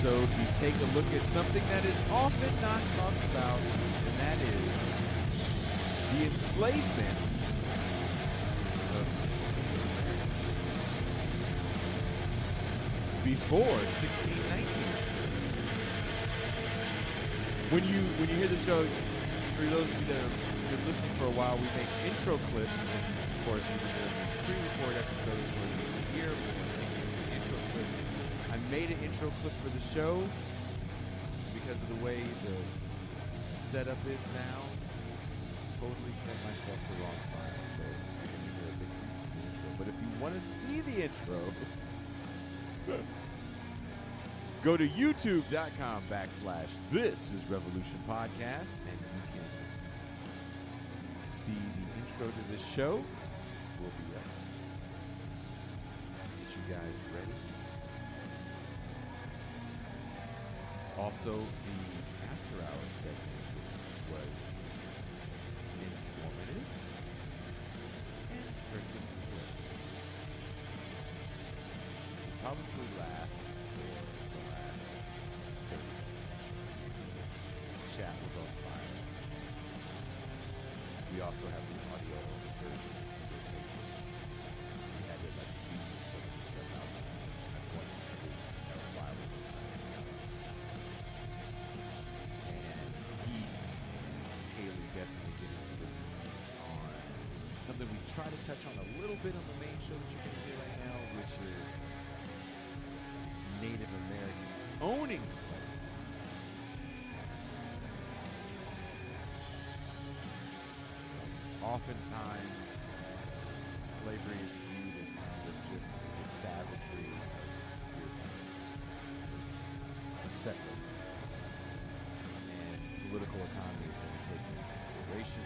episode, we take a look at something that is often not talked about, and that is the enslavement of before 1619. When you hear the show, for those of you that have been listening for a while, we make intro clips, and of course we do pre-record episodes for the year. Intro clips. I made an intro clip for the show because of the way the setup is now. Totally sent myself the wrong file, so I can hear a big intro. But if you want to see the intro, go to youtube.com/This Is Revolution Podcast, and you can see the intro to this show. We'll be up. Get you guys ready. Also, the after hours segment was informative and freaking good. Probably laughed for the last 30 minutes. Chat was on fire. We also have the audio version. We had to like beat some of the stuff out. At one point, that was viral. And Heath and Haley definitely get into the weeds on something we try to touch on a little bit on the main show that you're going to hear right now, which is Native Americans owning slaves. Oftentimes, slavery is viewed as kind of just the savagery of settlers. And political economy is going to take into consideration.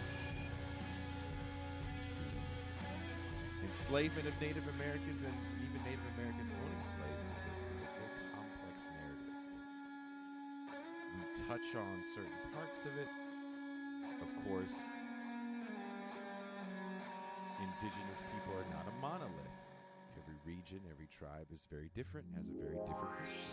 The enslavement of Native Americans and even Native Americans owning slaves is a very complex narrative. We touch on certain parts of it. Of course, Indigenous people are not a monolith. Every region, every tribe is very different, has a very different history.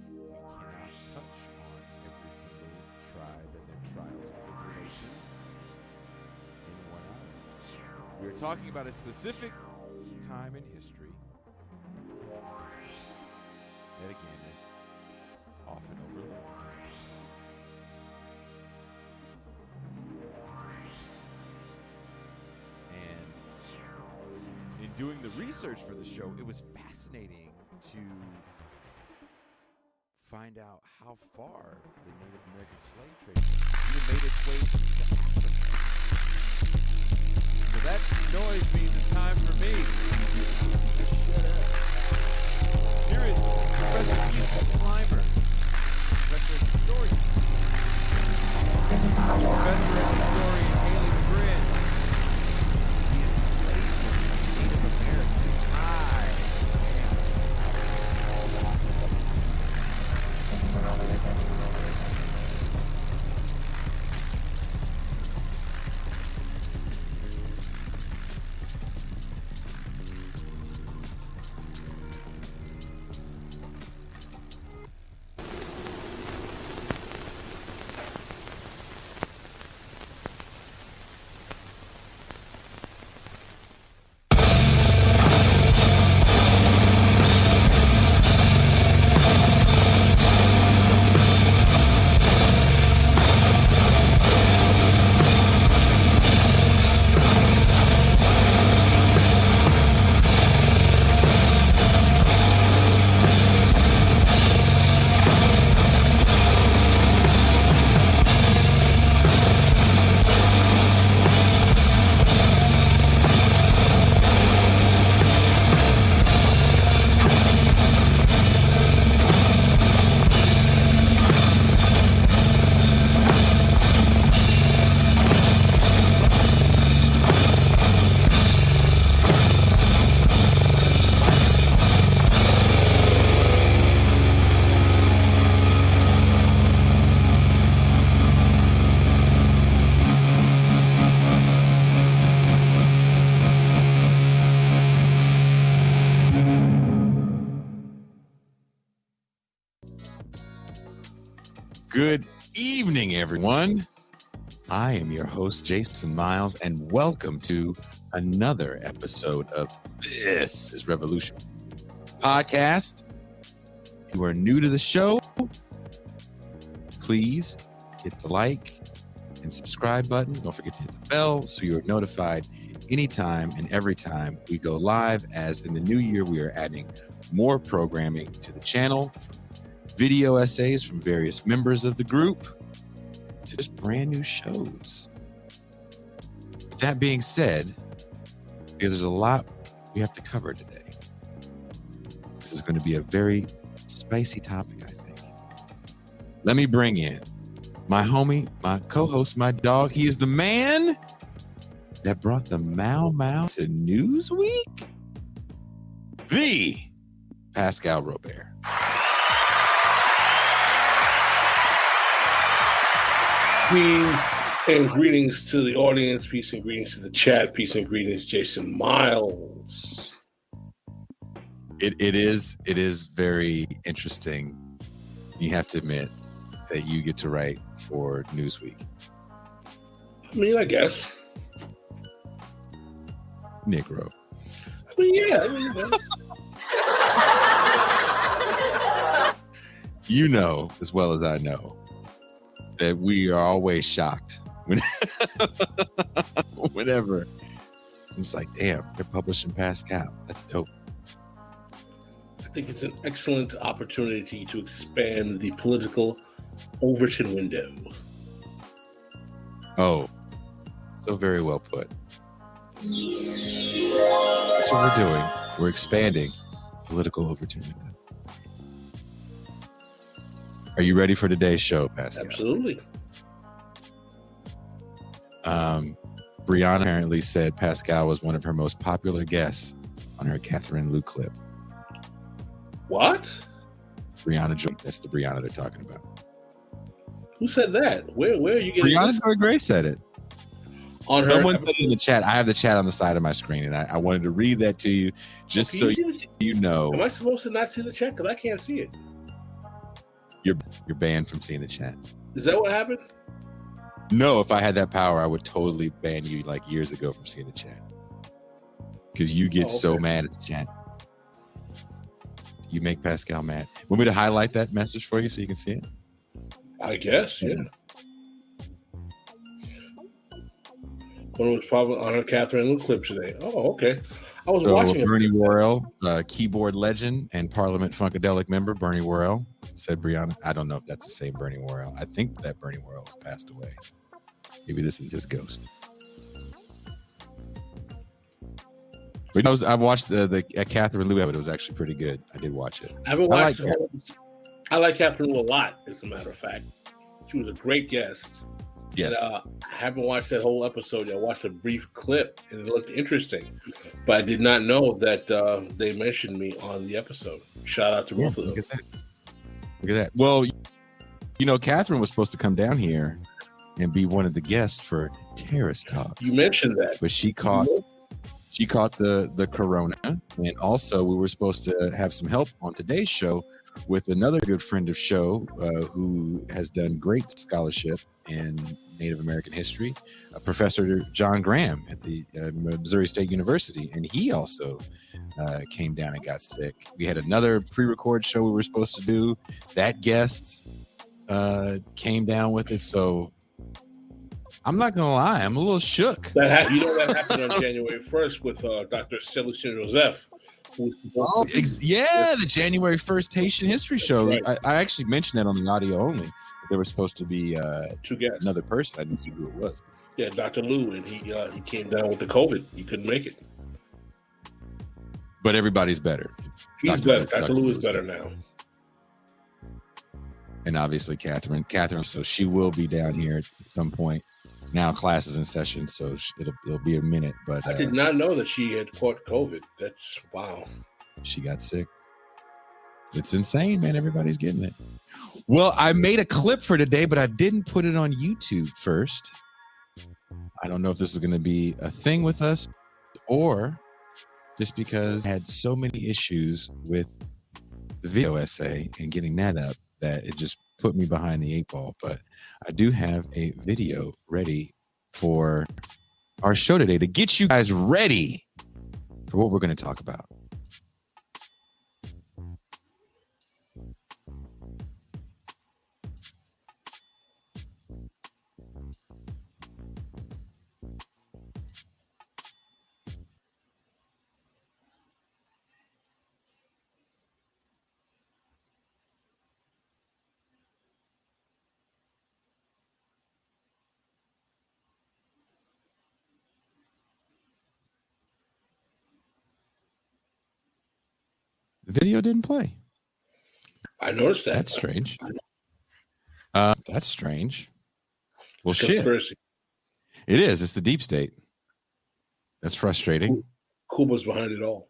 We cannot touch on every single tribe and their trials and tribulations in 1 hour. We are talking about a specific time in history that again is often overlooked. And in doing the research for the show, it was fascinating to find out how far the Native American slave trade even made its way to So that noise means it's time for me. Shut up. Here is Professor Keith Pluymers, Professor Historian. Professor and Historian Haley Grin. The enslavement of Native Americans. Good evening, everyone. I am your host, Jason Miles, and welcome to another episode of This is Revolution podcast. If you are new to the show, please hit the like and subscribe button. Don't forget to hit the bell so you are notified anytime and every time we go live, as in the new year we are adding more programming to the channel, video essays from various members of the group, to just brand new shows. With that being said, because there's a lot we have to cover today, this is going to be a very spicy topic, I think. Let me bring in my homie, my co-host, my dog. He is the man that brought the Mau Mau to Newsweek, the Pascal Robert. And greetings to the audience, peace and greetings to the chat, peace and greetings, Jason Miles. It is very interesting. You have to admit that you get to write for Newsweek. I mean, I guess. Negro. I mean, yeah. You know as well as I know that we are always shocked whenever it's like, damn, they're publishing Pascal. That's dope. I think it's an excellent opportunity to expand the political Overton window. Oh, so very well put. That's what we're doing. We're expanding political Overton window. Are you ready for today's show, Pascal? Absolutely. Brianna apparently said Pascal was one of her most popular guests on her Catherine Lou clip. What? Brianna Joy. That's the Brianna they're talking about. Who said that? Where are you getting Brianna this? Joy Gray said it. On Someone her? said it in the chat. I have the chat on the side of my screen, and I wanted to read that to you just so you know. Am I supposed to not see the chat? Because I can't see it. You're banned from seeing the chat. Is that what happened? No, if I had that power, I would totally ban you like years ago from seeing the chat. Because you get so mad at the chat. You make Pascal mad. Want me to highlight that message for you so you can see it? I guess, yeah. One was probably on her Catherine Lou clip today. Oh, okay. I was watching Bernie Worrell, keyboard legend and Parliament Funkadelic member, Bernie Worrell, said Brianna. I don't know if that's the same Bernie Worrell. I think that Bernie Worrell has passed away. Maybe this is his ghost. But I watched the Catherine Lou, but it was actually pretty good. I did watch it. I haven't watched it. I like Catherine Lou a lot, as a matter of fact. She was a great guest. Yes. And, I haven't watched that whole episode. I watched a brief clip, and it looked interesting. But I did not know that they mentioned me on the episode. Shout out to both of them. Look at that. Well, you know, Catherine was supposed to come down here and be one of the guests for Terrace Talks. You mentioned that. But she caught the corona, and also we were supposed to have some help on today's show with another good friend of show who has done great scholarship in Native American history, Professor John Graham at the Missouri State University, and he also came down and got sick. We had another pre-record show we were supposed to do. That guest came down with it, so I'm not gonna lie, I'm a little shook. That happened on January 1st with Dr. Celestin Joseph. The January 1st Haitian History Show. Right. I actually mentioned that on the audio only. There was supposed to be two guests. Another person. I didn't see who it was. Yeah, Dr. Lou, and he came down with the COVID. He couldn't make it. But everybody's better. He's better. Dr. Lou is better now. And obviously Catherine, so she will be down here at some point. Now class is in session, so it'll be a minute. But I did not know that she had caught COVID. That's wow. She got sick. It's insane, man. Everybody's getting it. Well, I made a clip for today, but I didn't put it on YouTube first. I don't know if this is going to be a thing with us or just because I had so many issues with the video essay and getting that up that it just put me behind the 8 ball, but I do have a video ready for our show today to get you guys ready for what we're going to talk about. The video didn't play. I noticed that. That's strange. That's strange. Well, It's shit. conspiracy. It is. It's the deep state. That's frustrating. Cuba's behind it all.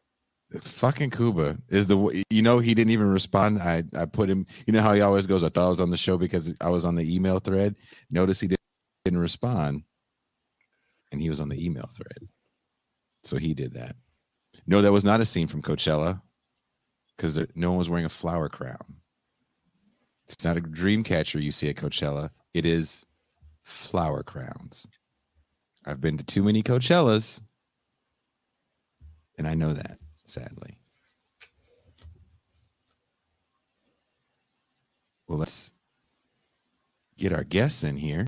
Fucking Cuba is he didn't even respond. I put him, how he always goes, I thought I was on the show because I was on the email thread. Notice he didn't respond. And he was on the email thread. So he did that. No, that was not a scene from Coachella because no one was wearing a flower crown. It's not a dream catcher you see at Coachella. It is flower crowns. I've been to too many Coachellas, and I know that, sadly. Well, let's get our guests in here.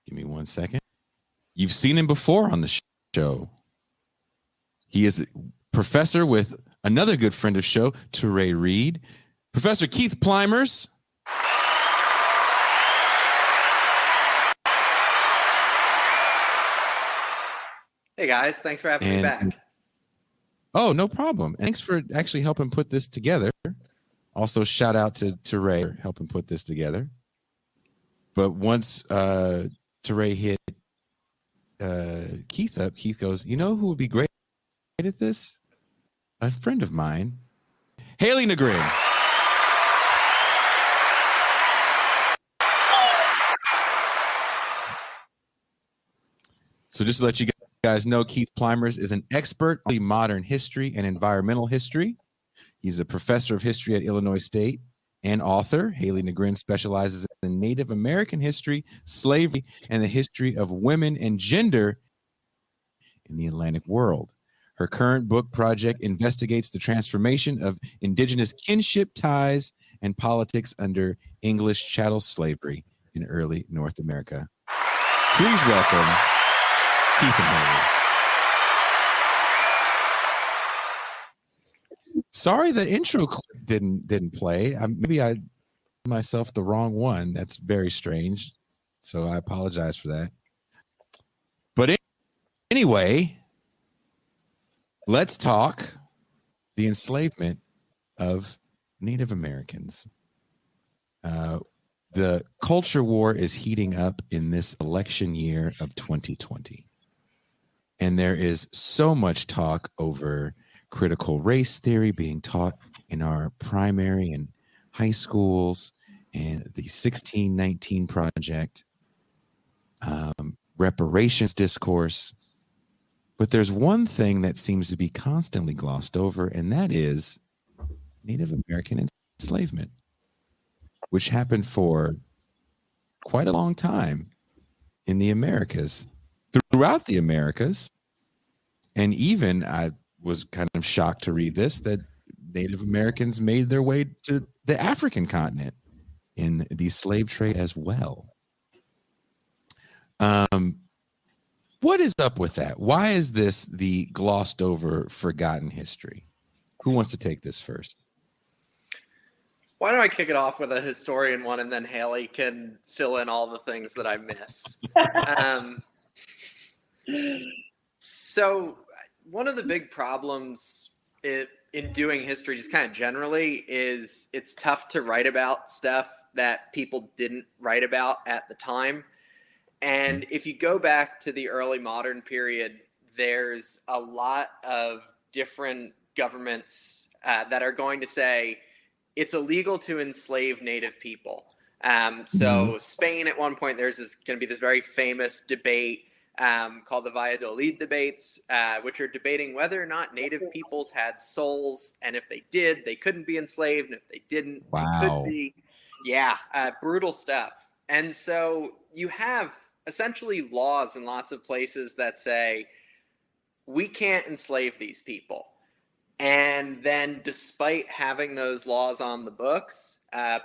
Give me 1 second. You've seen him before on the show. He is a professor with another good friend of show, Teray Reed. Professor Keith Pluymers. Hey guys, thanks for having me back. Oh, no problem. Thanks for actually helping put this together. Also, shout out to Teray for helping put this together. But once Teray hit Keith up, Keith goes, who would be great at this? A friend of mine, Haley Negrin. So just to let you guys know, Keith Pluymers is an expert on modern history and environmental history. He's a professor of history at Illinois State and author. Haley Negrin specializes in Native American history, slavery, and the history of women and gender in the Atlantic world. Her current book project investigates the transformation of indigenous kinship ties and politics under English chattel slavery in early North America. Please welcome Keith and Haley. Sorry, the intro clip didn't play. Maybe I myself the wrong one. That's very strange. So I apologize for that. But anyway, let's talk the enslavement of Native Americans. The culture war is heating up in this election year of 2020. And there is so much talk over critical race theory being taught in our primary and high schools, and the 1619 Project, reparations discourse. But there's one thing that seems to be constantly glossed over, and that is Native American enslavement, which happened for quite a long time in the Americas, throughout the Americas. And even I was kind of shocked to read this, that Native Americans made their way to the African continent in the slave trade as well. What is up with that? Why is this the glossed over, forgotten history? Who wants to take this first? Why don't I kick it off with a historian one, and then Haley can fill in all the things that I miss. So one of the big problems in doing history just kind of generally is it's tough to write about stuff that people didn't write about at the time. And if you go back to the early modern period, there's a lot of different governments that are going to say it's illegal to enslave Native people. So Spain at one point, there's going to be this very famous debate called the Valladolid debates, which are debating whether or not Native peoples had souls, and if they did, they couldn't be enslaved, and if they didn't, they could be. Yeah, brutal stuff. And so you have essentially laws in lots of places that say, we can't enslave these people. And then despite having those laws on the books,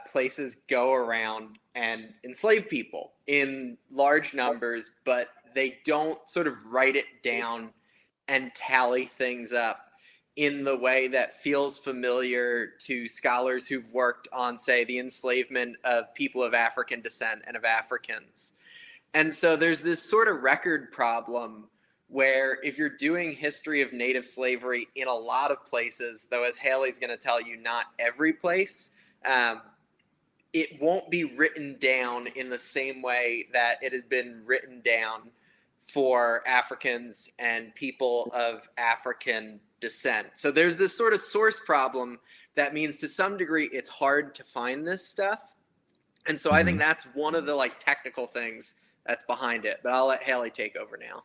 places go around and enslave people in large numbers, but they don't sort of write it down and tally things up in the way that feels familiar to scholars who've worked on, say, the enslavement of people of African descent and of Africans. And so there's this sort of record problem where if you're doing history of Native slavery in a lot of places, though as Haley's going to tell you, not every place, it won't be written down in the same way that it has been written down for Africans and people of African descent. So there's this sort of source problem that means to some degree it's hard to find this stuff. And so I think that's one of the like technical things that's behind it. But I'll let Haley take over now.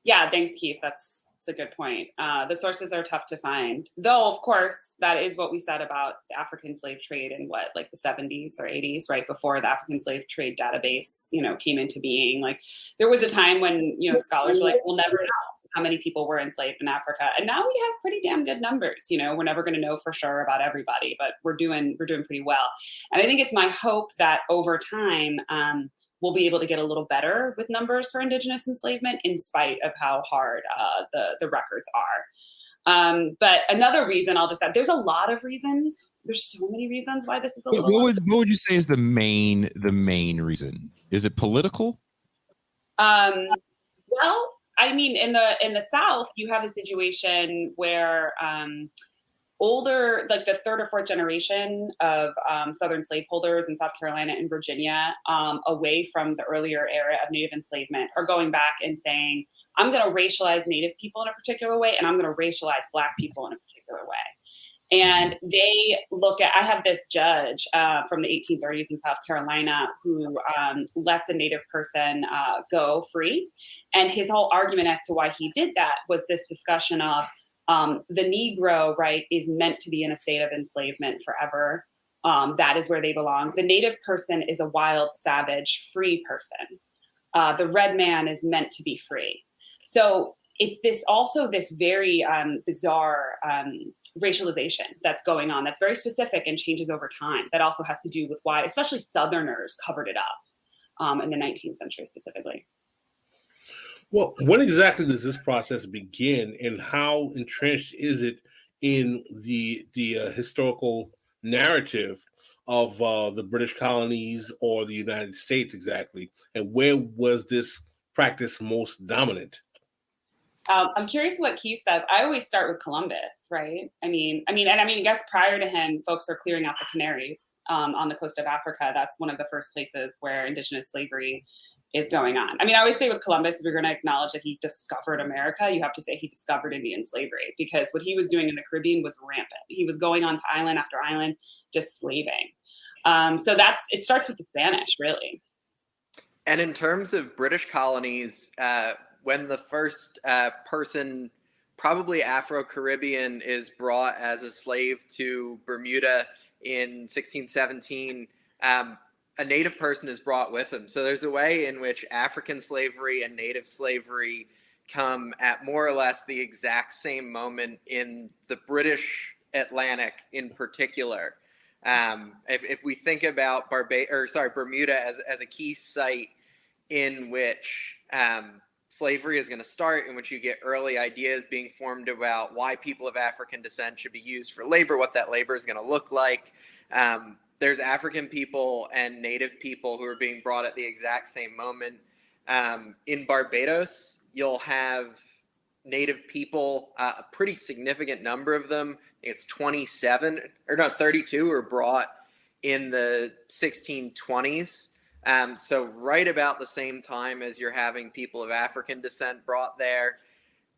Yeah, thanks, Keith. That's a good point. The sources are tough to find, though, of course, that is what we said about the African slave trade in like the 70s or 80s, right before the African slave trade database, came into being. Like there was a time when, scholars were like, we'll never know how many people were enslaved in Africa. And now we have pretty damn good numbers. We're never going to know for sure about everybody, but we're doing pretty well. And I think it's my hope that over time, we'll be able to get a little better with numbers for Indigenous enslavement in spite of how hard the records are. But another reason I'll just add, there's a lot of reasons. There's so many reasons why this is a little. What would you say is the main reason? Is it political? Well, I mean, in the South, you have a situation where older, like the third or fourth generation of Southern slaveholders in South Carolina and Virginia, away from the earlier era of Native enslavement, are going back and saying, I'm going to racialize Native people in a particular way, and I'm going to racialize Black people in a particular way. And they look at, I have this judge from the 1830s in South Carolina who lets a Native person go free. And his whole argument as to why he did that was this discussion of, the Negro, right, is meant to be in a state of enslavement forever. That is where they belong. The Native person is a wild, savage, free person. The red man is meant to be free. So it's this very bizarre racialization that's going on that's very specific and changes over time. That also has to do with why, especially Southerners, covered it up in the 19th century specifically. Well, when exactly does this process begin, and how entrenched is it in the historical narrative of the British colonies or the United States exactly? And where was this practice most dominant? I'm curious what Keith says. I always start with Columbus, right? I mean, I guess prior to him, folks are clearing out the Canaries on the coast of Africa. That's one of the first places where Indigenous slavery is going on. I mean, I always say with Columbus, if you're going to acknowledge that he discovered America, you have to say he discovered Indian slavery, because what he was doing in the Caribbean was rampant. He was going on to island after island, just slaving. So it starts with the Spanish, really. And in terms of British colonies, when the first person, probably Afro-Caribbean, is brought as a slave to Bermuda in 1617, a Native person is brought with him. So there's a way in which African slavery and Native slavery come at more or less the exact same moment in the British Atlantic in particular. If we think about Bermuda as a key site in which slavery is going to start, in which you get early ideas being formed about why people of African descent should be used for labor, what that labor is going to look like. There's African people and Native people who are being brought at the exact same moment. In Barbados, you'll have Native people, a pretty significant number of them. I think it's 32 were brought in the 1620s. So right about the same time as you're having people of African descent brought there.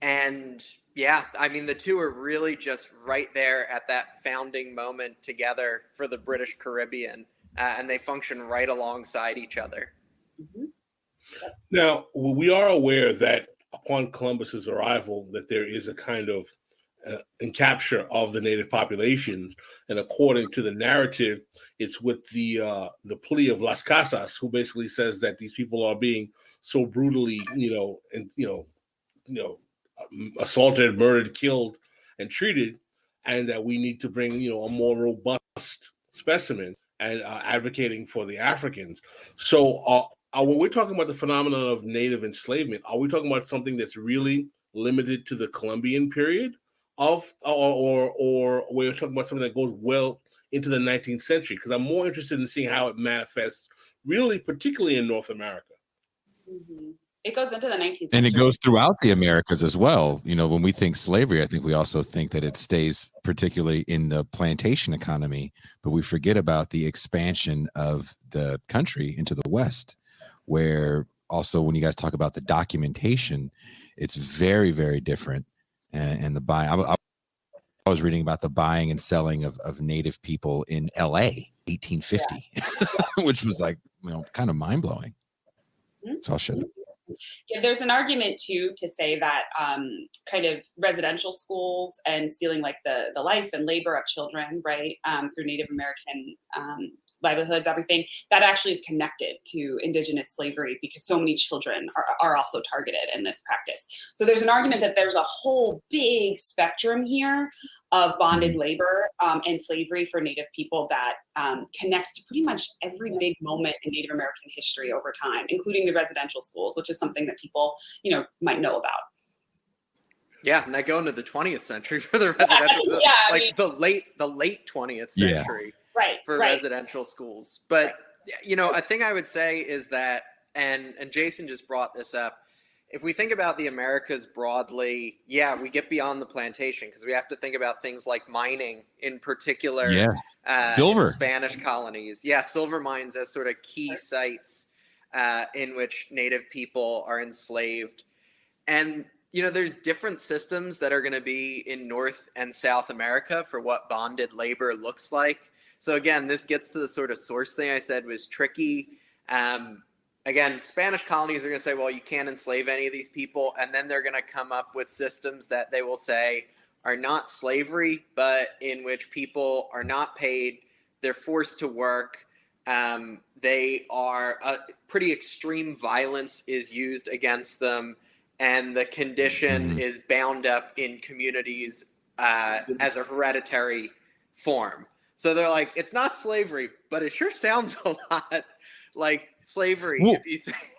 And yeah, I mean, the two are really just right there at that founding moment together for the British Caribbean, and they function right alongside each other. Now, we are aware that upon Columbus's arrival, that there is a kind of encapture of the native populations, and according to the narrative, it's with the plea of Las Casas, who basically says that these people are being so brutally, assaulted, murdered, killed, and treated, and that we need to bring, a more robust specimen, and advocating for the Africans. So, when we're talking about the phenomenon of native enslavement, are we talking about something that's really limited to the Columbian period of, or we're talking about something that goes well into the 19th century? Because I'm more interested in seeing how it manifests, really, particularly in North America. Mm-hmm. It goes into the 19th century. And it goes throughout the Americas as well. When we think slavery, I think we also think that it stays particularly in the plantation economy, but we forget about the expansion of the country into the West, where also when you guys talk about the documentation, it's very, very different. And the buying, I was reading about the buying and selling of native people in LA, 1850, which was like, kind of mind blowing. So I'll shut up. Yeah, there's an argument too to say that kind of residential schools and stealing like the life and labor of children, right, through Native American livelihoods, everything that actually is connected to Indigenous slavery, because so many children are also targeted in this practice. So there's an argument that there's a whole big spectrum here of bonded labor and slavery for Native people that connects to pretty much every big moment in Native American history over time, including the residential schools, which is something that people, might know about. Yeah, and that go into the 20th century for the residential, the late 20th century. Right, for residential schools. But, a thing I would say is that, and Jason just brought this up, if we think about the Americas broadly, we get beyond the plantation, because we have to think about things like mining in particular. Yes, silver. Spanish colonies. Yeah, silver mines as sort of key sites in which Native people are enslaved. And, there's different systems that are going to be in North and South America for what bonded labor looks like. So again, this gets to the sort of source thing I said was tricky. Again, Spanish colonies are going to say, well, you can't enslave any of these people. And then they're going to come up with systems that they will say are not slavery, but in which people are not paid. They're forced to work. They are pretty extreme violence is used against them. And the condition is bound up in communities as a hereditary form. So they're like, it's not slavery, but it sure sounds a lot like slavery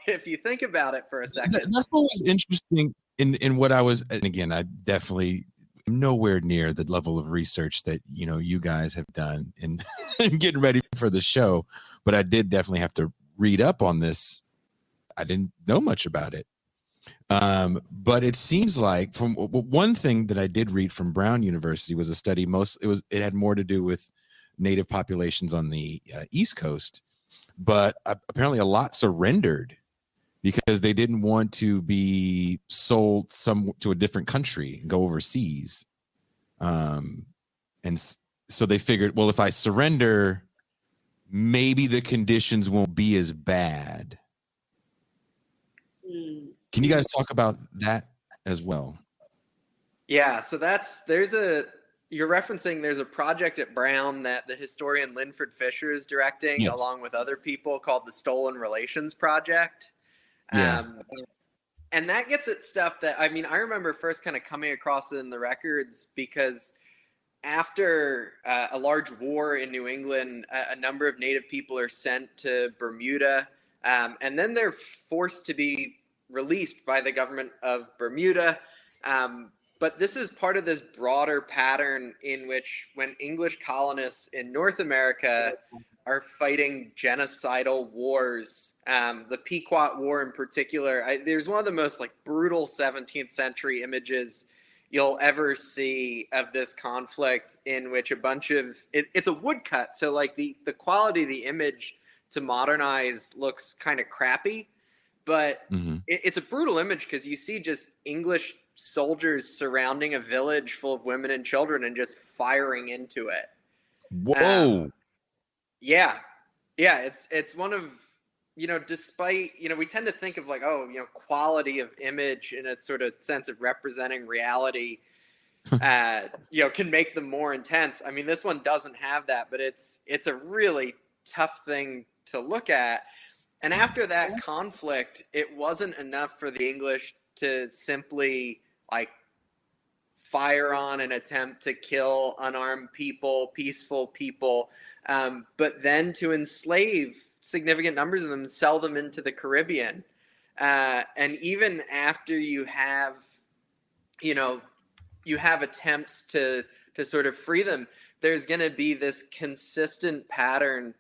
if you think about it for a second. That's what was interesting in what I was, and again, I definitely am nowhere near the level of research that you guys have done in getting ready for the show, but I did definitely have to read up on this. I didn't know much about it. But it seems like from one thing that I did read from Brown University was a study. It had more to do with Native populations on the East Coast, but apparently a lot surrendered because they didn't want to be sold to a different country and go overseas. And so they figured, well, if I surrender, maybe the conditions won't be as bad. Can you guys talk about that as well? Yeah, so you're referencing, there's a project at Brown that the historian Linford Fisher is directing, along with other people, called the Stolen Relations Project. And that gets at stuff that, I remember first kind of coming across it in the records, because after a large war in New England, a number of Native people are sent to Bermuda, and then they're forced to be released by the government of Bermuda. But this is part of this broader pattern in which when English colonists in North America are fighting genocidal wars, the Pequot War in particular, there's one of the most brutal 17th century images you'll ever see of this conflict, in which a bunch of it's a woodcut. So the quality of the image to modernize looks kind of crappy, but it's a brutal image because you see just English soldiers surrounding a village full of women and children and just firing into it. Whoa. Yeah, it's one of despite, we tend to think of like, oh, quality of image in a sort of sense of representing reality, can make them more intense. I mean, this one doesn't have that, but it's a really tough thing to look at. And after that conflict, it wasn't enough for the English to simply like fire on and attempt to kill unarmed people, peaceful people, but then to enslave significant numbers of them and sell them into the Caribbean. And even after you have attempts to sort of free them, there's going to be this consistent pattern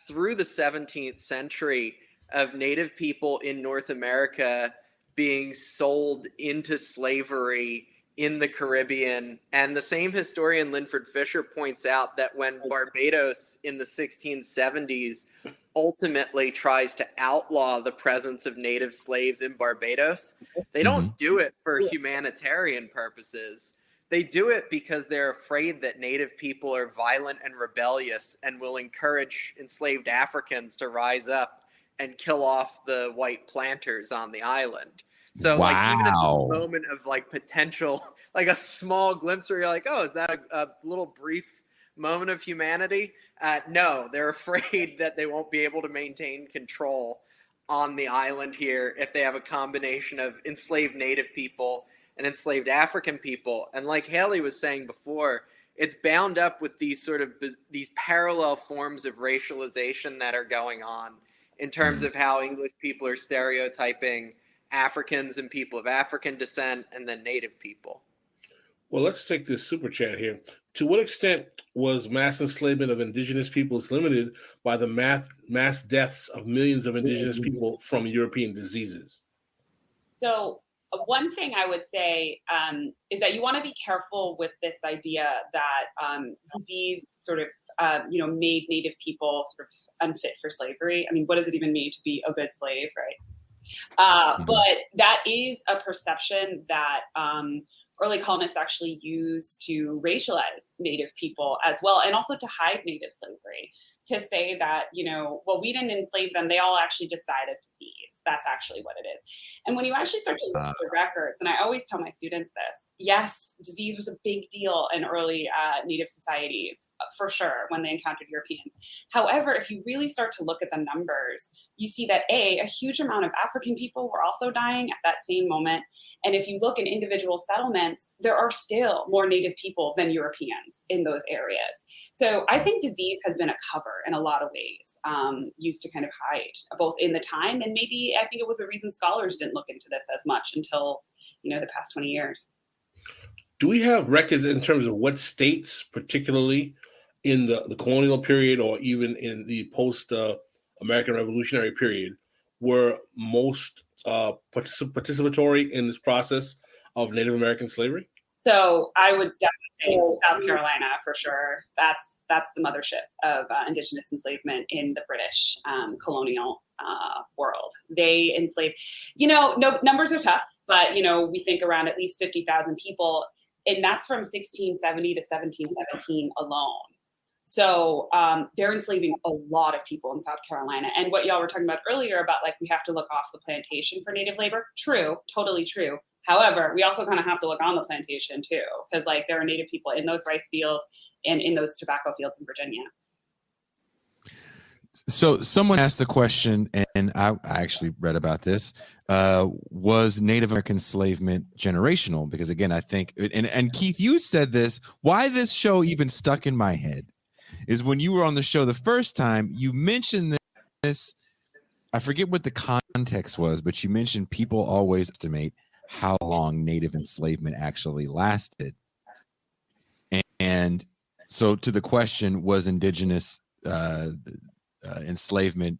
through the 17th century of Native people in North America being sold into slavery in the Caribbean. And the same historian, Linford Fisher, points out that when Barbados in the 1670s ultimately tries to outlaw the presence of Native slaves in Barbados, they don't do it for humanitarian purposes. They do it because they're afraid that Native people are violent and rebellious and will encourage enslaved Africans to rise up and kill off the white planters on the island. So like even at the moment of like potential, like a small glimpse where you're like, oh, is that a little brief moment of humanity? No, they're afraid that they won't be able to maintain control on the island here if they have a combination of enslaved Native people and enslaved African people. And like Haley was saying before, it's bound up with these sort of these parallel forms of racialization that are going on in terms of how English people are stereotyping Africans and people of African descent and then Native people. Well, let's take this super chat here. To what extent was mass enslavement of indigenous peoples limited by the mass deaths of millions of indigenous people from European diseases? So one thing I would say is that you want to be careful with this idea that disease sort of, made Native people sort of unfit for slavery. I mean, what does it even mean to be a good slave, right? But that is a perception that early colonists actually used to racialize Native people as well, and also to hide Native slavery, to say that, well, we didn't enslave them. They all actually just died of disease. That's actually what it is. And when you actually start to look at the records, and I always tell my students this, yes, disease was a big deal in early Native societies, for sure, when they encountered Europeans. However, if you really start to look at the numbers, you see that a huge amount of African people were also dying at that same moment. And if you look in individual settlements, there are still more Native people than Europeans in those areas. So I think disease has been a cover in a lot of ways, used to kind of hide, both in the time, and maybe I think it was a reason scholars didn't look into this as much until, the past 20 years. Do we have records in terms of what states, particularly in the colonial period or even in the post-American Revolutionary period, were most participatory in this process of Native American slavery? So I would definitely say South Carolina for sure. That's the mothership of Indigenous enslavement in the British colonial world. They enslaved, no numbers are tough, but we think around at least 50,000 people, and that's from 1670 to 1717 alone. So they're enslaving a lot of people in South Carolina. And what y'all were talking about earlier about like we have to look off the plantation for Native labor, true, totally true. However, we also kind of have to look on the plantation too, because like there are Native people in those rice fields and in those tobacco fields in Virginia. So someone asked the question, and I actually read about this, was Native American enslavement generational? Because again, I think, and Keith, you said this, why this show even stuck in my head is when you were on the show the first time, you mentioned this, I forget what the context was, but you mentioned people always estimate how long Native enslavement actually lasted. And so to the question, was Indigenous enslavement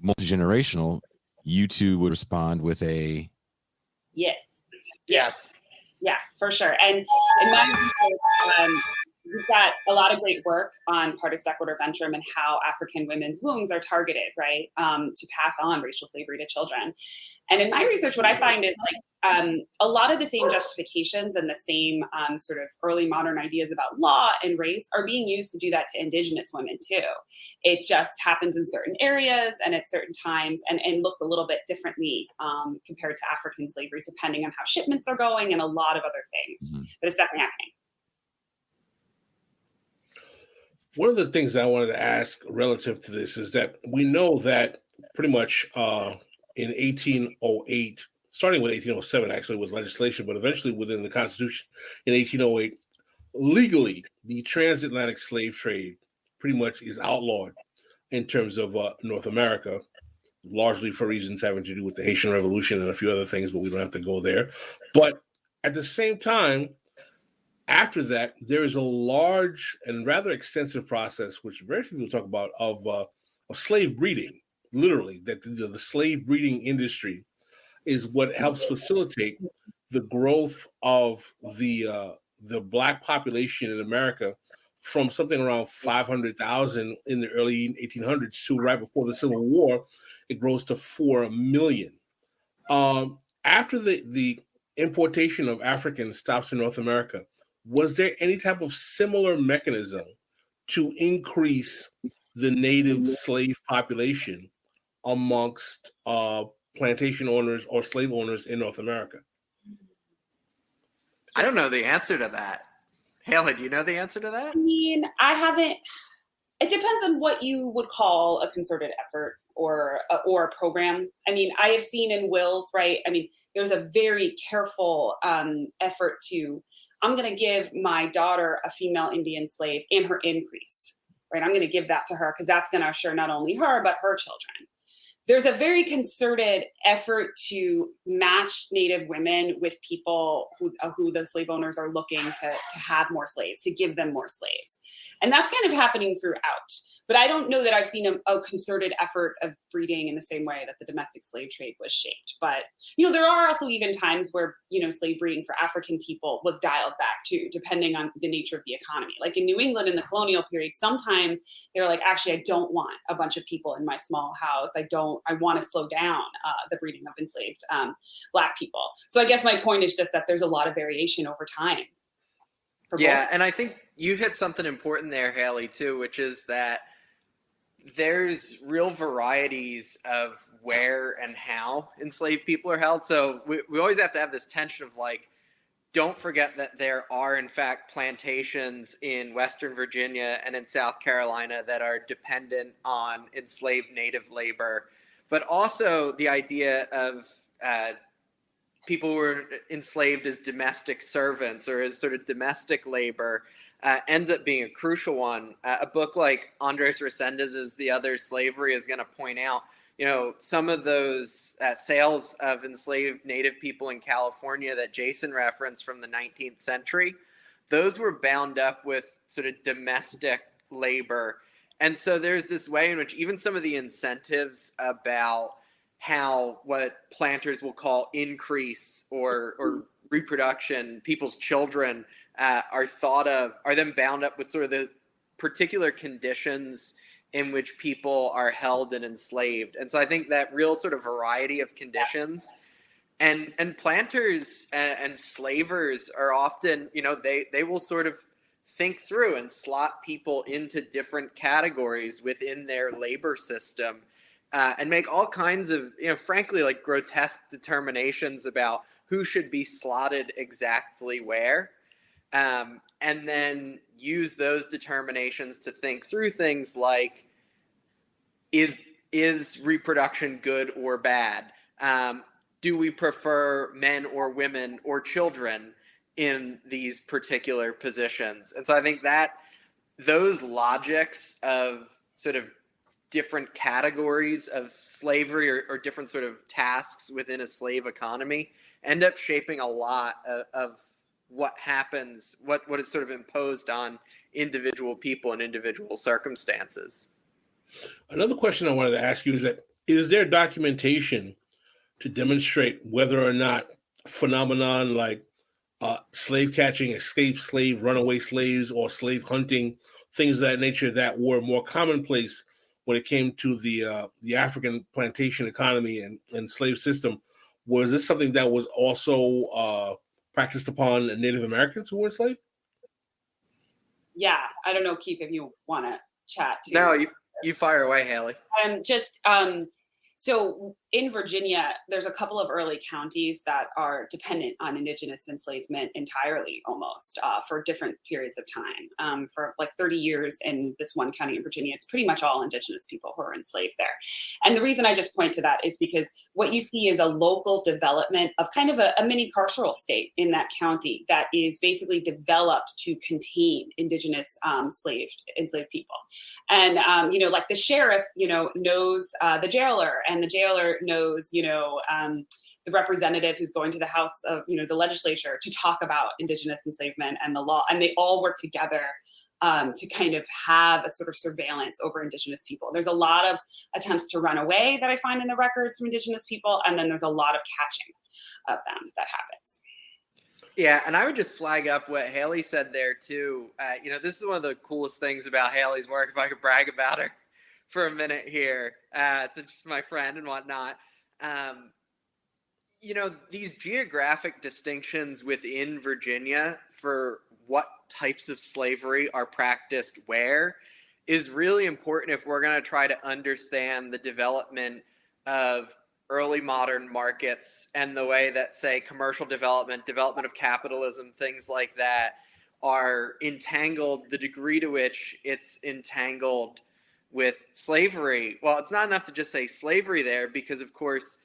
multi-generational, you two would respond with a yes, for sure. And in my research, we've got a lot of great work on part of Sequitur Ventrum and how African women's wombs are targeted, right, to pass on racial slavery to children. And in my research, what I find is a lot of the same justifications and the same sort of early modern ideas about law and race are being used to do that to Indigenous women too. It just happens in certain areas and at certain times and looks a little bit differently compared to African slavery, depending on how shipments are going and a lot of other things. But it's definitely happening. One of the things that I wanted to ask relative to this is that we know that pretty much in 1808, starting with 1807, actually, with legislation, but eventually within the Constitution in 1808, legally, the transatlantic slave trade pretty much is outlawed in terms of North America, largely for reasons having to do with the Haitian Revolution and a few other things, but we don't have to go there. But at the same time, after that, there is a large and rather extensive process, which very few people talk about, of slave breeding. Literally, that the slave breeding industry is what helps facilitate the growth of the Black population in America from something around 500,000 in the early 1800s to right before the Civil War, it grows to 4 million. After the importation of Africans stops in North America, was there any type of similar mechanism to increase the native slave population amongst plantation owners or slave owners in North America? I don't know the answer to that. Haley, do you know the answer to that? I mean, I haven't. It depends on what you would call a concerted effort or a program. I mean, I have seen in wills, right? I mean, there's a very careful effort to, I'm going to give my daughter a female Indian slave and her increase, right? I'm going to give that to her because that's going to assure not only her, but her children. There's a very concerted effort to match Native women with people who the slave owners are looking to have more slaves, to give them more slaves. And that's kind of happening throughout. But I don't know that I've seen a concerted effort of breeding in the same way that the domestic slave trade was shaped. But, there are also even times where, slave breeding for African people was dialed back too, depending on the nature of the economy. Like in New England in the colonial period, sometimes they're like, actually, I don't want a bunch of people in my small house. I want to slow down the breeding of enslaved Black people. So I guess my point is just that there's a lot of variation over time. Yeah, and I think you hit something important there, Haley, too, which is that there's real varieties of where and how enslaved people are held. So we always have to have this tension of don't forget that there are, in fact, plantations in Western Virginia and in South Carolina that are dependent on enslaved native labor. But also the idea of people who were enslaved as domestic servants or as sort of domestic labor ends up being a crucial one. A book like Andres Resendez's The Other Slavery is going to point out, some of those sales of enslaved native people in California that Jason referenced from the 19th century, those were bound up with sort of domestic labor. And so there's this way in which even some of the incentives about how what planters will call increase or reproduction, people's children are then bound up with sort of the particular conditions in which people are held and enslaved. And so I think that real sort of variety of conditions and planters and slavers are often, they will sort of think through and slot people into different categories within their labor system. And make all kinds of, frankly, grotesque determinations about who should be slotted exactly where, and then use those determinations to think through things like, is reproduction good or bad? Do we prefer men or women or children in these particular positions? And so I think that those logics of sort of different categories of slavery or different sort of tasks within a slave economy end up shaping a lot of what happens, what is sort of imposed on individual people and individual circumstances. Another question I wanted to ask you is there documentation to demonstrate whether or not phenomenon like slave catching, escaped slave, runaway slaves, or slave hunting, things of that nature that were more commonplace when it came to the African plantation economy and slave system. Was this something that was also practiced upon Native Americans who were enslaved? Yeah, I don't know, Keith, if you want to chat too. No, you fire away, Haley. So in Virginia, there's a couple of early counties that are dependent on Indigenous enslavement entirely, almost for different periods of time. For like 30 years in this one county in Virginia, it's pretty much all Indigenous people who are enslaved there. And the reason I just point to that is because what you see is a local development of kind of a mini carceral state in that county that is basically developed to contain Indigenous enslaved people. And, like the sheriff, knows the jailer, and the jailer knows, the representative who's going to the House of, the legislature to talk about Indigenous enslavement and the law. And they all work together to kind of have a sort of surveillance over Indigenous people. There's a lot of attempts to run away that I find in the records from Indigenous people. And then there's a lot of catching of them that happens. Yeah, and I would just flag up what Haley said there too. This is one of the coolest things about Haley's work, if I could brag about her for a minute here, since she's my friend and whatnot. These geographic distinctions within Virginia for what types of slavery are practiced where is really important if we're going to try to understand the development of early modern markets and the way that, say, commercial development of capitalism, things like that are entangled, the degree to which it's entangled with slavery. Well, it's not enough to just say slavery there, because of course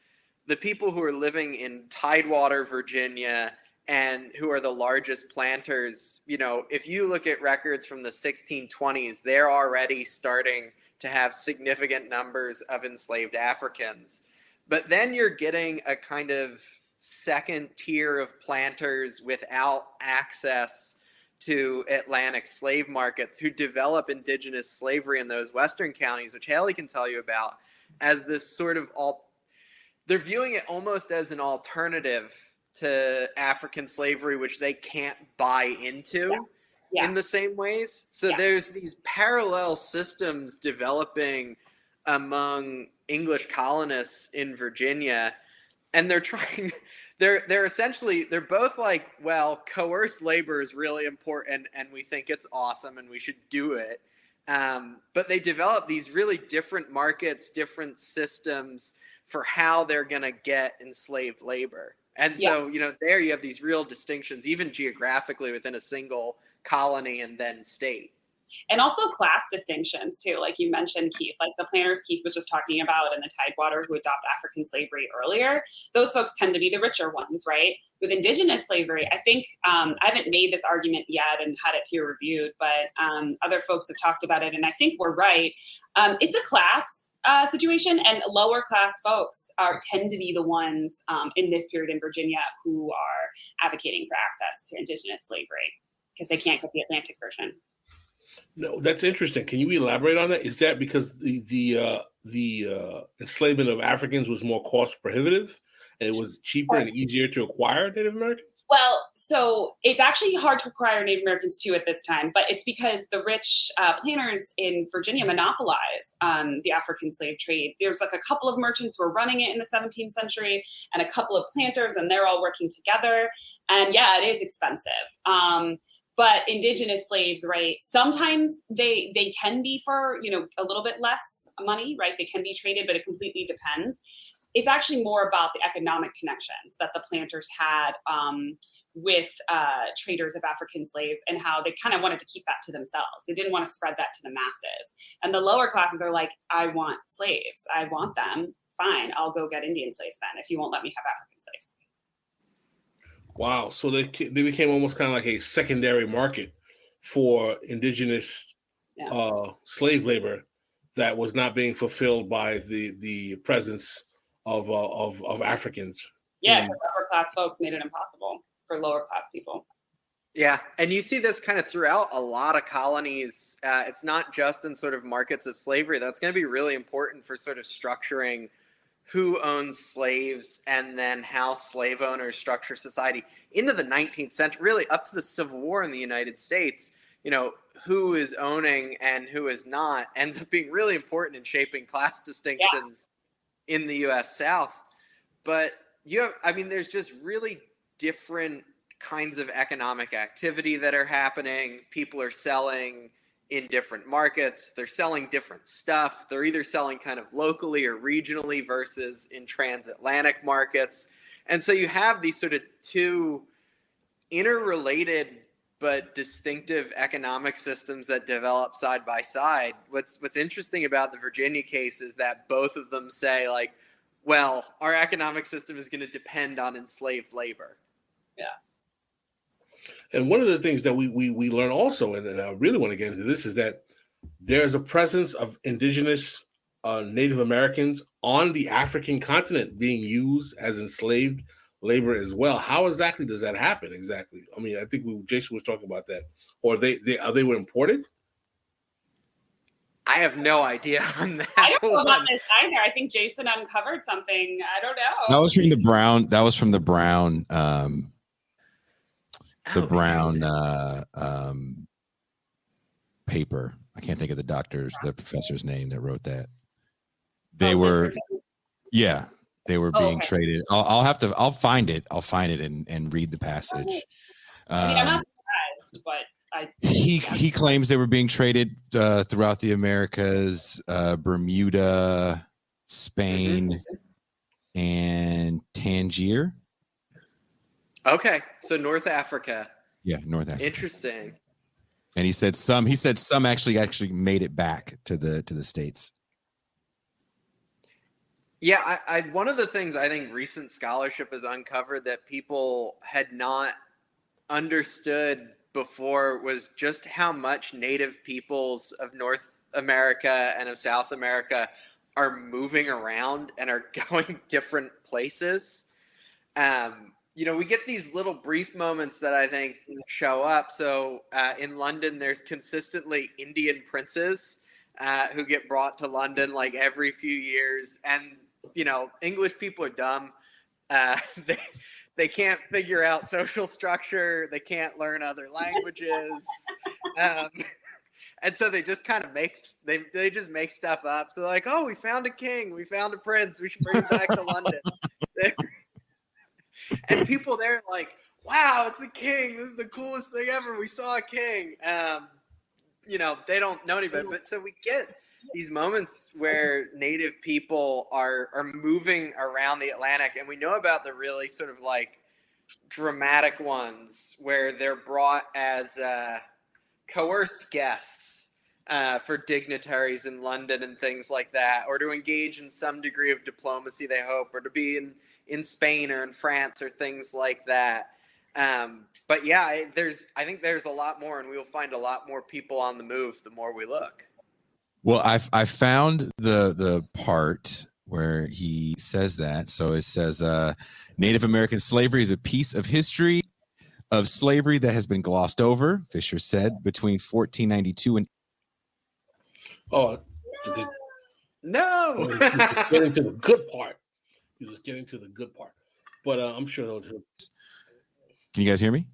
the people who are living in Tidewater, Virginia, and who are the largest planters, if you look at records from the 1620s, they're already starting to have significant numbers of enslaved Africans. But then you're getting a kind of second tier of planters without access to Atlantic slave markets who develop Indigenous slavery in those Western counties, which Haley can tell you about, as this sort of they're viewing it almost as an alternative to African slavery, which they can't buy into in the same ways. So there's these parallel systems developing among English colonists in Virginia, and they're trying. They're essentially, they're both like, well, coerced labor is really important and we think it's awesome and we should do it. But they develop these really different markets, different systems for how they're going to get enslaved labor. And so, there you have these real distinctions, even geographically within a single colony and then state. And also class distinctions too, like you mentioned, Keith, like the planters Keith was just talking about in the Tidewater who adopt African slavery earlier. Those folks tend to be the richer ones, right? With Indigenous slavery, I think I haven't made this argument yet and had it peer reviewed, but other folks have talked about it, and I think we're right. It's a class situation, and lower class folks tend to be the ones in this period in Virginia who are advocating for access to Indigenous slavery because they can't get the Atlantic version. No, that's interesting. Can you elaborate on that? Is that because the enslavement of Africans was more cost prohibitive and it was cheaper and easier to acquire Native Americans? Well, so it's actually hard to acquire Native Americans too at this time, but it's because the rich planters in Virginia monopolize the African slave trade. There's like a couple of merchants who are running it in the 17th century and a couple of planters, and they're all working together. And yeah, it is expensive. But Indigenous slaves, right, sometimes they can be for, a little bit less money, right? They can be traded, but it completely depends. It's actually more about the economic connections that the planters had with traders of African slaves and how they kind of wanted to keep that to themselves. They didn't want to spread that to the masses. And the lower classes are like, I want slaves. I want them. Fine, I'll go get Indian slaves then if you won't let me have African slaves. Wow. So they became almost kind of like a secondary market for Indigenous slave labor that was not being fulfilled by the presence of Africans. Yeah, because upper class folks made it impossible for lower class people. Yeah, and you see this kind of throughout a lot of colonies. It's not just in sort of markets of slavery. That's going to be really important for sort of structuring who owns slaves and then how slave owners structure society into the 19th century, really up to the Civil War in the United States. You know, who is owning and who is not ends up being really important in shaping class distinctions in the U.S. South. But there's just really different kinds of economic activity that are happening. People are selling in different markets. They're selling different stuff. They're either selling kind of locally or regionally versus in transatlantic markets. And so you have these sort of two interrelated but distinctive economic systems that develop side by side. What's interesting about the Virginia case is that both of them say, like, well, our economic system is going to depend on enslaved labor. Yeah. And one of the things that we learn also, and I really want to get into this, is that there's a presence of indigenous Native Americans on the African continent being used as enslaved labor as well. How exactly does that happen? Exactly. I mean, I think Jason was talking about that. Or they were imported? I have no idea on that. I don't know about this either. I think Jason uncovered something. I don't know. That was from the Brown. That was from the Brown. Paper. I can't think of the professor's name that wrote that. They were being traded. I'll find it and read the passage. I'm not surprised, but he claims they were being traded throughout the Americas, Bermuda, Spain, and Tangier. Okay, so North Africa. Yeah, North Africa. Interesting. And he said some actually made it back to the States. Yeah, I one of the things I think recent scholarship has uncovered that people had not understood before was just how much native peoples of North America and of South America are moving around and are going different places. We get these little brief moments that I think show up. So in London, there's consistently Indian princes who get brought to London like every few years. And, English people are dumb. They can't figure out social structure. They can't learn other languages. And so they just kind of they just make stuff up. So they're like, oh, we found a king. We found a prince. We should bring him back to London. And people there are like, wow, it's a king. This is the coolest thing ever. We saw a king. They don't know anybody. But so we get these moments where native people are moving around the Atlantic. And we know about the really sort of like dramatic ones where they're brought as coerced guests for dignitaries in London and things like that, or to engage in some degree of diplomacy, they hope, or to be in Spain or in France or things like that. But yeah, I think there's a lot more, and we will find a lot more people on the move the more we look. Well, I found the part where he says that. So it says Native American slavery is a piece of history of slavery that has been glossed over, Fisher said, between 1492 and... Oh, no! Just getting to the good part. You're just getting to the good part. But I'm sure they'll... Can you guys hear me?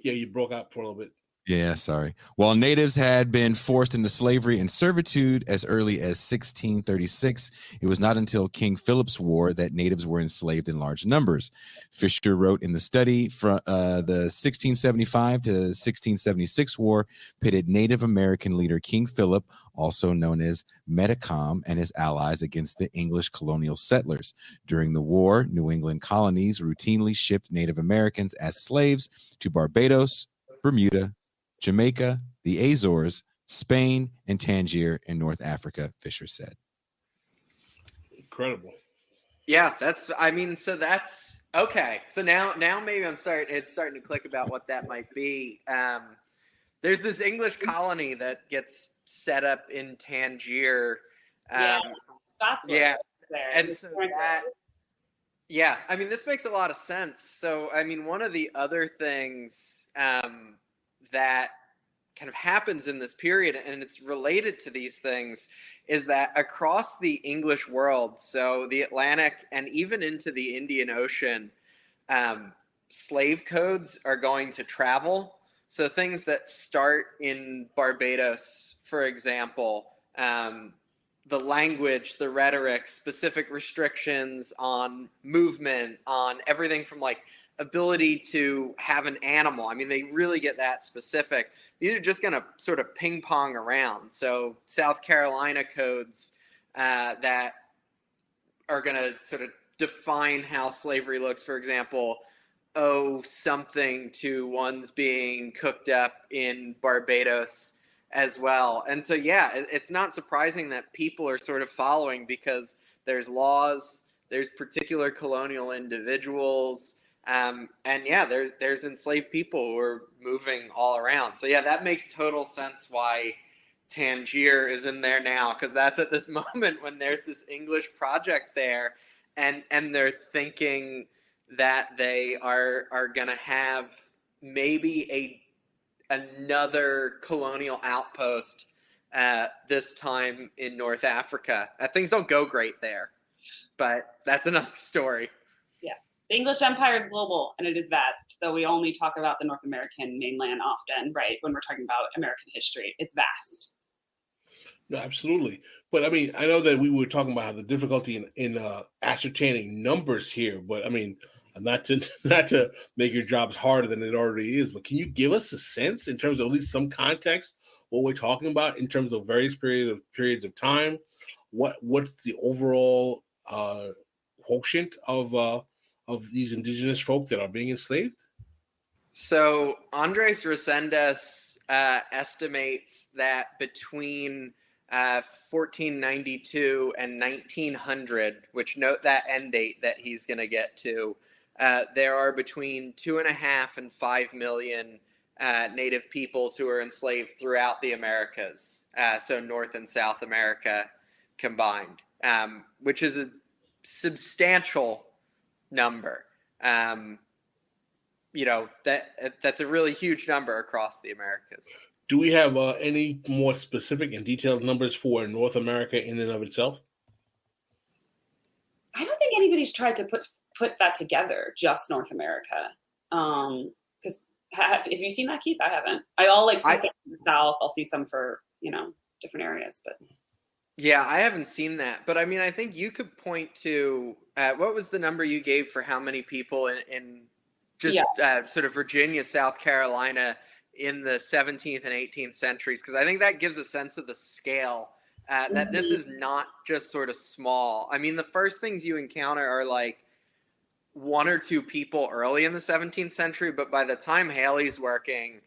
Yeah, you broke out for a little bit. Yeah, sorry. While natives had been forced into slavery and servitude as early as 1636, it was not until King Philip's War that natives were enslaved in large numbers. Fisher wrote in the study from the 1675 to 1676 war pitted Native American leader King Philip, also known as Metacom, and his allies against the English colonial settlers. During the war, New England colonies routinely shipped Native Americans as slaves to Barbados, Bermuda, Jamaica, the Azores, Spain, and Tangier in North Africa, Fisher said. Incredible. Yeah, that's okay. So now maybe it's starting to click about what that might be. There's this English colony that gets set up in Tangier. Scotsman. Yeah, there. And so that. Yeah, this makes a lot of sense. So, one of the other things that kind of happens in this period, and it's related to these things, is that across the English world, so the Atlantic and even into the Indian Ocean, slave codes are going to travel. So things that start in Barbados, for example, the language, the rhetoric, specific restrictions on movement, on everything from like ability to have an animal. I mean, they really get that specific. These are just going to sort of ping pong around. So South Carolina codes that are going to sort of define how slavery looks, for example, owe something to ones being cooked up in Barbados as well. And so, yeah, it's not surprising that people are sort of following, because there's laws, there's particular colonial individuals, and yeah, there's enslaved people who are moving all around. So yeah, that makes total sense why Tangier is in there now, because that's at this moment when there's this English project there, and they're thinking that they are going to have maybe another colonial outpost this time in North Africa. Things don't go great there, but that's another story. Yeah. The English Empire is global and it is vast, though we only talk about the North American mainland often, right? When we're talking about American history, it's vast. No, absolutely. But I mean, I know that we were talking about the difficulty in ascertaining numbers here, but I mean, not to make your jobs harder than it already is, but can you give us a sense in terms of at least some context what we're talking about in terms of various periods of time? What's the overall quotient of these indigenous folk that are being enslaved? So Andres Resendes estimates that between 1492 and 1900, which note that end date that he's going to get to, there are between 2.5 and 5 million native peoples who are enslaved throughout the Americas, so North and South America combined, which is a substantial number. That's a really huge number across the Americas. Do we have any more specific and detailed numbers for North America in and of itself? I don't think anybody's tried to put that together, just North America. Because have you seen that, Keith? I haven't. I'll see some in the South. I'll see some for different areas, but yeah, I haven't seen that. But I mean, I think you could point to what was the number you gave for how many people in just sort of Virginia, South Carolina in the 17th and 18th centuries, because I think that gives a sense of the scale, that this is not just sort of small. I mean, the first things you encounter are like 1 or 2 people early in the 17th century, but by the time Haley's working,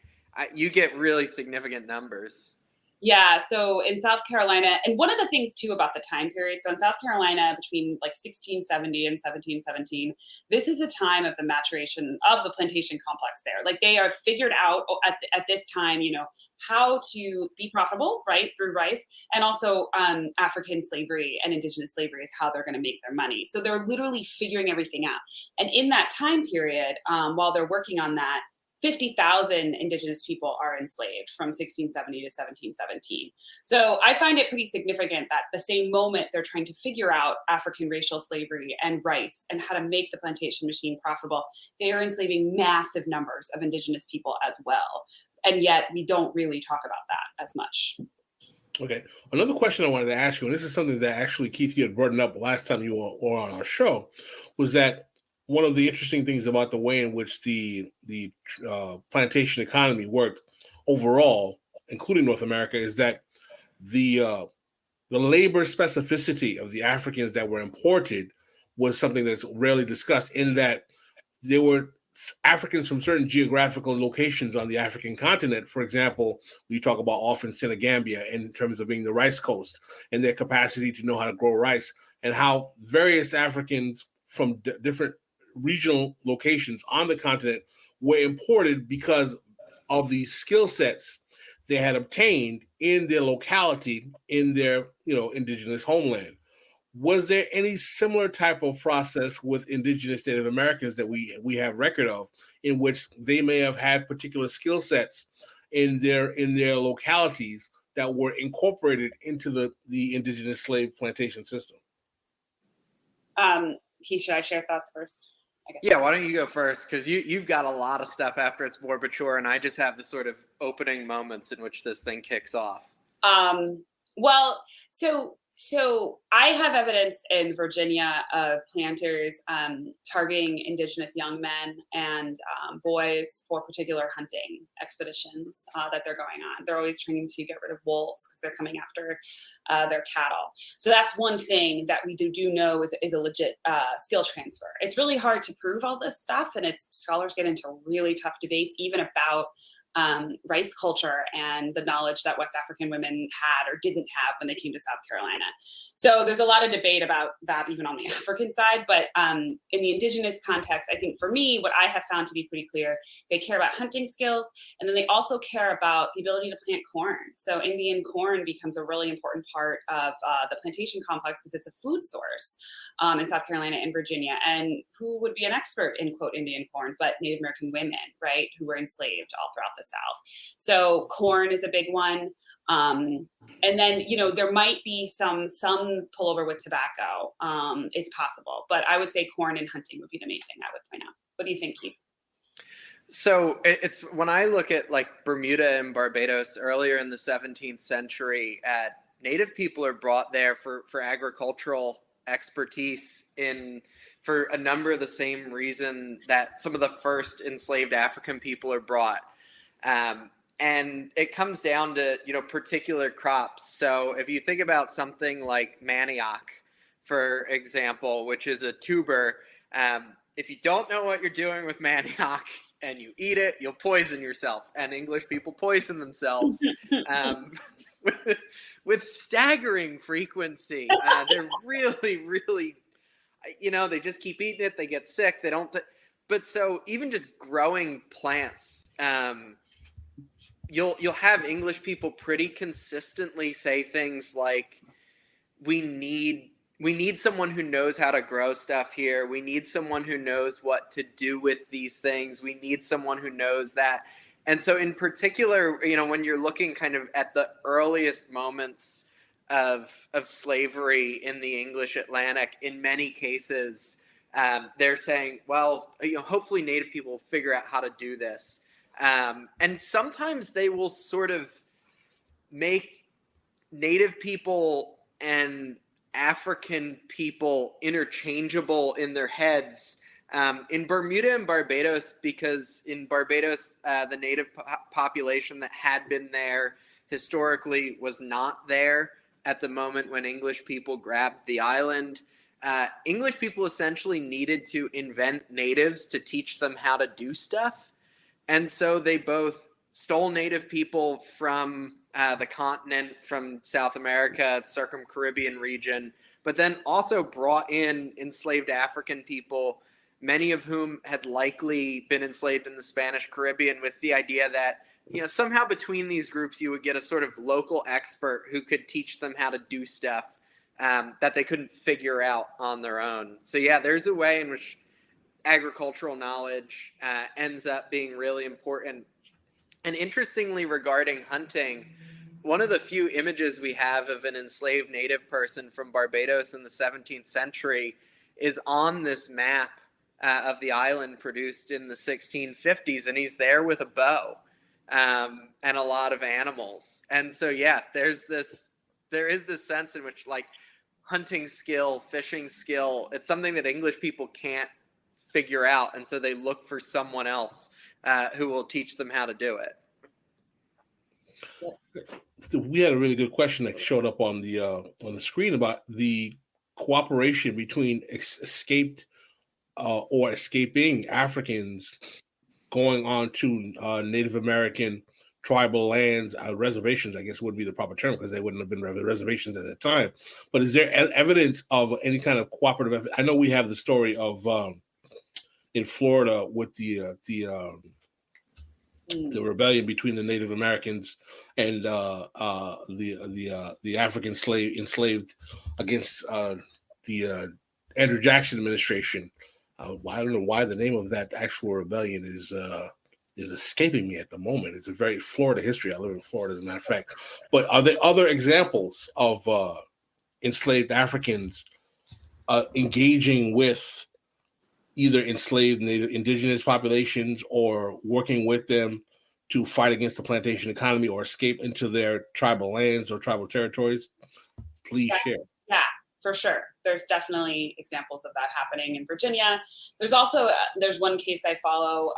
you get really significant numbers. Yeah, so in South Carolina, and one of the things too about the time period, so in South Carolina between like 1670 and 1717, this is a time of the maturation of the plantation complex there. Like they are figured out at this time, how to be profitable, right, through rice, and also African slavery and indigenous slavery is how they're going to make their money. So they're literally figuring everything out. And in that time period, while they're working on that, 50,000 indigenous people are enslaved from 1670 to 1717. So I find it pretty significant that the same moment they're trying to figure out African racial slavery and rice and how to make the plantation machine profitable, they are enslaving massive numbers of indigenous people as well. And yet we don't really talk about that as much. Okay. Another question I wanted to ask you, and this is something that actually, Keith, you had brought up last time you were on our show, was that one of the interesting things about the way in which the plantation economy worked overall, including North America, is that the labor specificity of the Africans that were imported was something that's rarely discussed, in that there were Africans from certain geographical locations on the African continent. For example, we talk about often Senegambia in terms of being the rice coast and their capacity to know how to grow rice, and how various Africans from different regional locations on the continent were imported because of the skill sets they had obtained in their locality, in their indigenous homeland. Was there any similar type of process with indigenous Native Americans that we have record of, in which they may have had particular skill sets in their localities that were incorporated into the indigenous slave plantation system. Keith, should I share thoughts first? I guess. Yeah, why don't you go first? Because you've got a lot of stuff after it's more mature, and I just have the sort of opening moments in which this thing kicks off. Well, so I have evidence in Virginia of planters targeting indigenous young men and boys for particular hunting expeditions that they're going on. They're always trying to get rid of wolves because they're coming after their cattle. So that's one thing that we do know is a legit skill transfer. It's really hard to prove all this stuff, and scholars get into really tough debates even about rice culture and the knowledge that West African women had or didn't have when they came to South Carolina. So there's a lot of debate about that even on the African side. But in the indigenous context, I think for me, what I have found to be pretty clear, they care about hunting skills, and then they also care about the ability to plant corn. So Indian corn becomes a really important part of the plantation complex because it's a food source in South Carolina and Virginia. And who would be an expert in, quote, Indian corn, but Native American women, right, who were enslaved all throughout the South. So corn is a big one. And then, there might be some pullover with tobacco. It's possible, but I would say corn and hunting would be the main thing I would point out. What do you think, Keith? So it's when I look at like Bermuda and Barbados earlier in the 17th century, Native people are brought there for agricultural expertise for a number of the same reason that some of the first enslaved African people are brought. And it comes down to, particular crops. So if you think about something like manioc, for example, which is a tuber, if you don't know what you're doing with manioc and you eat it, you'll poison yourself. And English people poison themselves with staggering frequency. They're really, really, they just keep eating it. They get sick. They don't. But so even just growing plants, you'll have English people pretty consistently say things like, we need someone who knows how to grow stuff here. We need someone who knows what to do with these things. We need someone who knows that. And so in particular, when you're looking kind of at the earliest moments of slavery in the English Atlantic, in many cases, they're saying, well, hopefully Native people will figure out how to do this. And sometimes they will sort of make Native people and African people interchangeable in their heads. In Bermuda and Barbados, because in Barbados, the Native population that had been there historically was not there at the moment when English people grabbed the island. English people essentially needed to invent natives to teach them how to do stuff. And so they both stole Native people from the continent, from South America, circum-Caribbean region, but then also brought in enslaved African people, many of whom had likely been enslaved in the Spanish Caribbean, with the idea that somehow between these groups you would get a sort of local expert who could teach them how to do stuff that they couldn't figure out on their own. So yeah, there's a way in which agricultural knowledge ends up being really important. And interestingly, regarding hunting, one of the few images we have of an enslaved Native person from Barbados in the 17th century is on this map of the island produced in the 1650s, and he's there with a bow and a lot of animals. And so yeah, there is this sense in which like hunting skill, fishing skill, it's something that English people can't figure out, and so they look for someone else who will teach them how to do it. We had a really good question that showed up on the screen about the cooperation between escaped or escaping Africans going on to Native American tribal lands, reservations, I guess would be the proper term, because they wouldn't have been reservations at the time. But is there evidence of any kind of cooperative effort? I know we have the story of in Florida with the rebellion between the Native Americans and the African enslaved against the Andrew Jackson administration. I don't know why the name of that actual rebellion is is escaping me at the moment. It's a very Florida history. I live in Florida, as a matter of fact. But are there other examples of enslaved Africans engaging with either enslaved native indigenous populations or working with them to fight against the plantation economy or escape into their tribal lands or tribal territories? Please share. Yeah, for sure. There's definitely examples of that happening in Virginia. There's also, there's one case I follow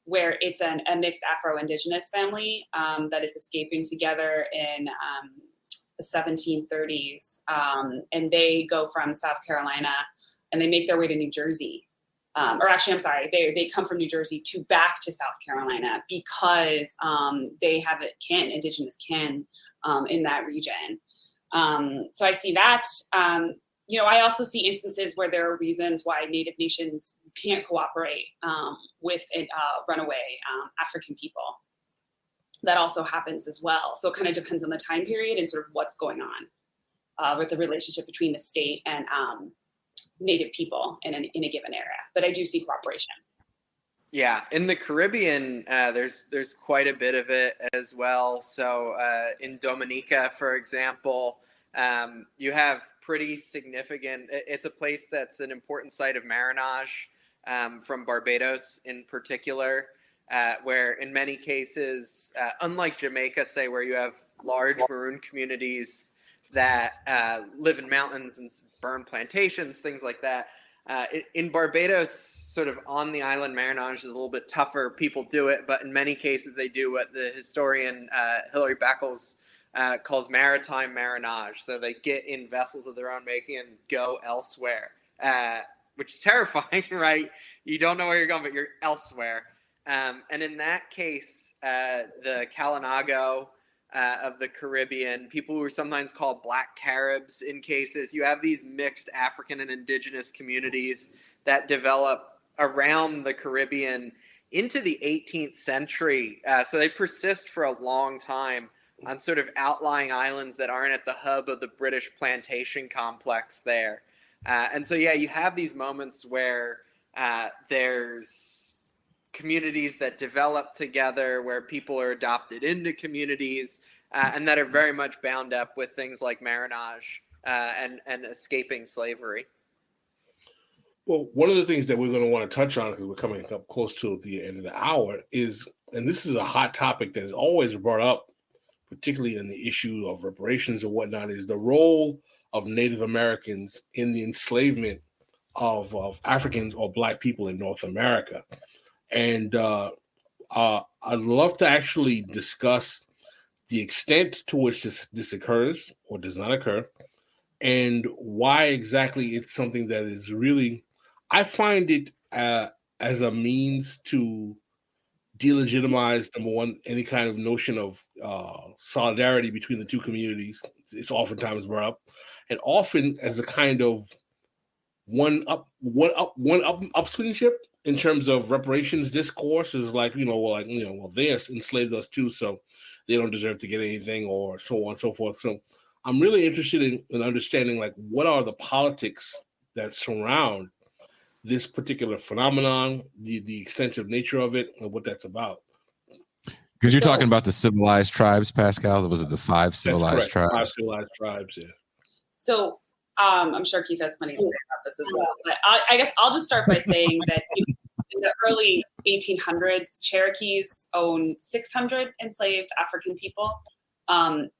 where it's a mixed Afro-Indigenous family that is escaping together in the 1730s. And they go from South Carolina and they make their way to New Jersey. Or actually, I'm sorry, they come from New Jersey back to South Carolina because they have indigenous kin in that region. So I see that. I also see instances where there are reasons why Native nations can't cooperate with runaway African people. That also happens as well. So it kind of depends on the time period and sort of what's going on with the relationship between the state and Native people in a given area. But I do see cooperation. Yeah, in the Caribbean, there's quite a bit of it as well. So in Dominica, for example, you have pretty significant. It's a place that's an important site of marriage from Barbados in particular, where in many cases, unlike Jamaica, say, where you have large maroon communities that live in mountains and burn plantations, things like that. In Barbados, sort of on the island, marriage is a little bit tougher. People do it, but in many cases they do what the historian Hilary Beckles calls maritime marriage. So they get in vessels of their own making and go elsewhere, which is terrifying, right? You don't know where you're going, but you're elsewhere. And in that case, the Kalinago of the Caribbean, people who are sometimes called Black Caribs in cases, you have these mixed African and indigenous communities that develop around the Caribbean into the 18th century. So they persist for a long time on sort of outlying islands that aren't at the hub of the British plantation complex there. And so, yeah, you have these moments where there's communities that develop together, where people are adopted into communities, and that are very much bound up with things like marriage and escaping slavery. Well, one of the things that we're going to want to touch on, because we're coming up close to the end of the hour, is, and this is a hot topic that is always brought up, particularly in the issue of reparations and whatnot, is the role of Native Americans in the enslavement of Africans or Black people in North America. And I'd love to actually discuss the extent to which this occurs or does not occur, and why exactly it's something that is really, I find it as a means to delegitimize, number one, any kind of notion of solidarity between the two communities. It's oftentimes brought up, and often as a kind of one-upsmanship in terms of reparations discourse, is like, well, they enslaved us too, so they don't deserve to get anything, or so on and so forth. So I'm really interested in understanding, like, what are the politics that surround this particular phenomenon, the extensive nature of it, and what that's about. Because you're talking about the civilized tribes, Pascal. Was it the 5 civilized tribes? 5 civilized tribes, yeah. So I'm sure Keith has plenty to say about this as well. But I guess I'll just start by saying that in the early 1800s, Cherokees owned 600 enslaved African people.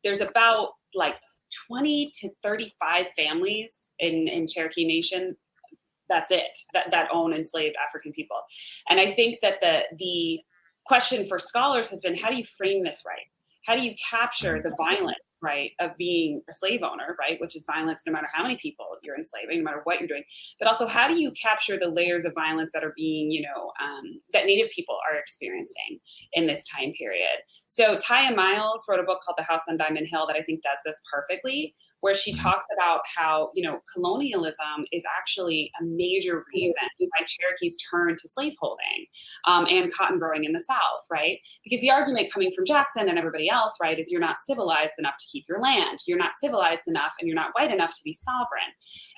There's about like 20 to 35 families in Cherokee Nation. That's it, that own enslaved African people. And I think that the question for scholars has been, how do you frame this right? How do you capture the violence, right, of being a slave owner, right, which is violence no matter how many people you're enslaving, no matter what you're doing. But also, how do you capture the layers of violence that are being, that Native people are experiencing in this time period? So Taya Miles wrote a book called The House on Diamond Hill that I think does this perfectly, where she talks about how, colonialism is actually a major reason why Cherokees turned to slaveholding and cotton growing in the South, right? Because the argument coming from Jackson and everybody else, right, is you're not civilized enough to keep your land. You're not civilized enough and you're not white enough to be sovereign.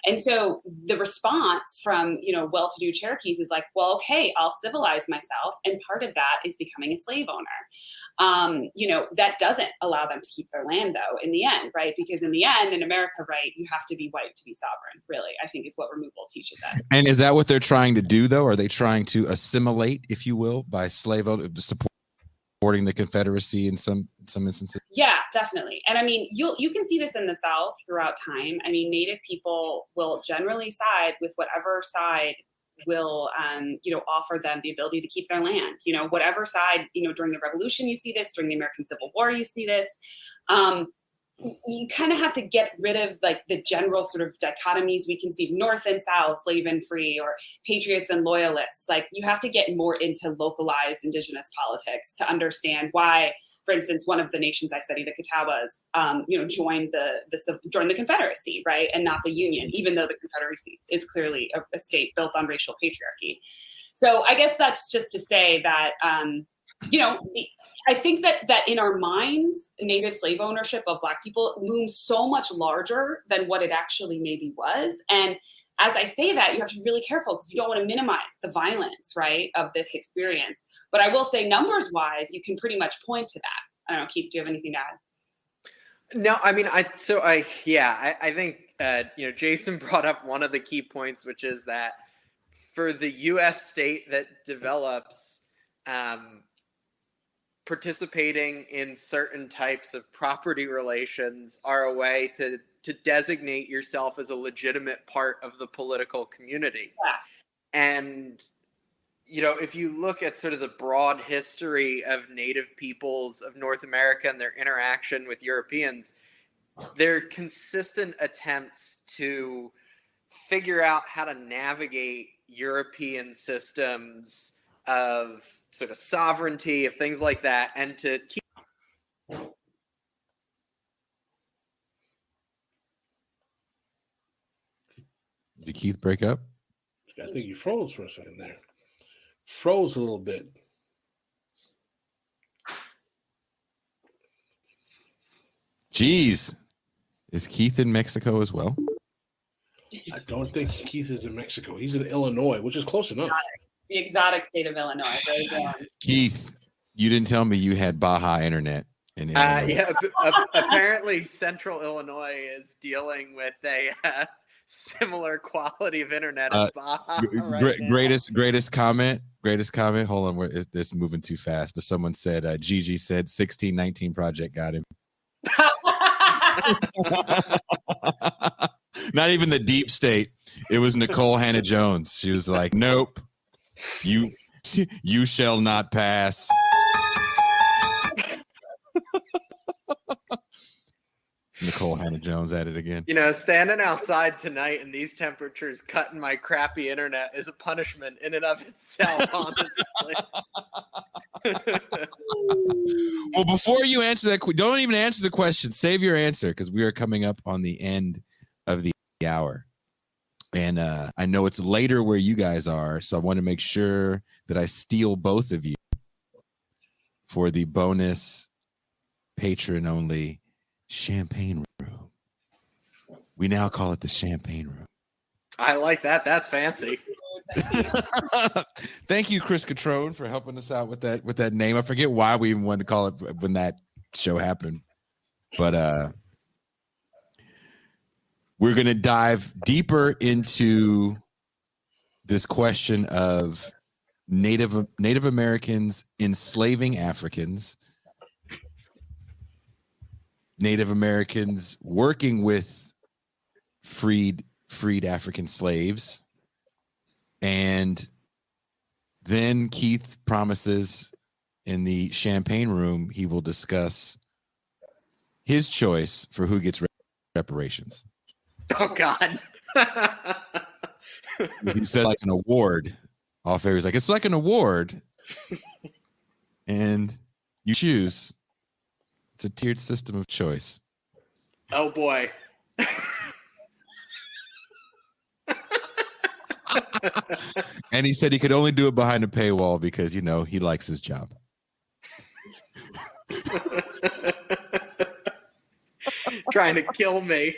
And so the response from, well-to-do Cherokees is like, well, okay, I'll civilize myself. And part of that is becoming a slave owner. That doesn't allow them to keep their land, though, in the end, right? Because in the end, in America, right, you have to be white to be sovereign, really, I think is what removal teaches us. And is that what they're trying to do, though? Are they trying to assimilate, if you will, by slave supporting the Confederacy in some instances? Yeah, definitely. And I mean, you can see this in the South throughout time. I mean, Native people will generally side with whatever side will offer them the ability to keep their land. Whatever side, during the Revolution you see this, during the American Civil War you see this. You kind of have to get rid of like the general sort of dichotomies we can see, North and South, slave and free, or patriots and loyalists. Like, you have to get more into localized indigenous politics to understand why, for instance, one of the nations I study, the Catawbas, joined the Confederacy, right, and not the Union, even though the Confederacy is clearly a state built on racial patriarchy. So I guess that's just to say that. I think that in our minds, Native slave ownership of Black people looms so much larger than what it actually maybe was. And as I say that, you have to be really careful because you don't want to minimize the violence, right, of this experience. But I will say, numbers wise, you can pretty much point to that. I don't know, Keith, do you have anything to add? No, I mean, I think Jason brought up one of the key points, which is that for the U.S. state that develops, participating in certain types of property relations are a way to designate yourself as a legitimate part of the political community. Yeah. And, if you look at sort of the broad history of Native peoples of North America and their interaction with Europeans, their consistent attempts to figure out how to navigate European systems of sort of sovereignty, of things like that, and to keep. Did Keith break up? I think you froze for a second there. Froze a little bit. Jeez. Is Keith in Mexico as well? I don't think Keith is in Mexico. He's in Illinois, which is close enough. The exotic state of Illinois. Very good. Keith, you didn't tell me you had Baja internet in Illinois. Apparently Central Illinois is dealing with a similar quality of internet as Baja. Greatest comment. Hold on, this moving too fast. But someone said, Gigi said 1619 Project got him. Not even the deep state. It was Nicole Hannah Jones. She was like, nope. You shall not pass. It's Nicole Hannah Jones at it again. Standing outside tonight in these temperatures, cutting my crappy internet is a punishment in and of itself, honestly. Well, before you answer that, don't even answer the question. Save your answer because we are coming up on the end of the hour. And I know it's later where you guys are, so I want to make sure that I steal both of you for the bonus patron-only champagne room. We now call it the champagne room. I like that. That's fancy. Thank you, Chris Catrone, for helping us out with that name. I forget why we even wanted to call it when that show happened, but we're going to dive deeper into this question of Native Americans enslaving Africans, Native Americans working with freed African slaves, and then Keith promises in the champagne room he will discuss his choice for who gets reparations. Oh, God. He said like an award. Off air, he's like, it's like an award. And you choose. It's a tiered system of choice. Oh, boy. And he said he could only do it behind a paywall because, he likes his job. trying to kill me.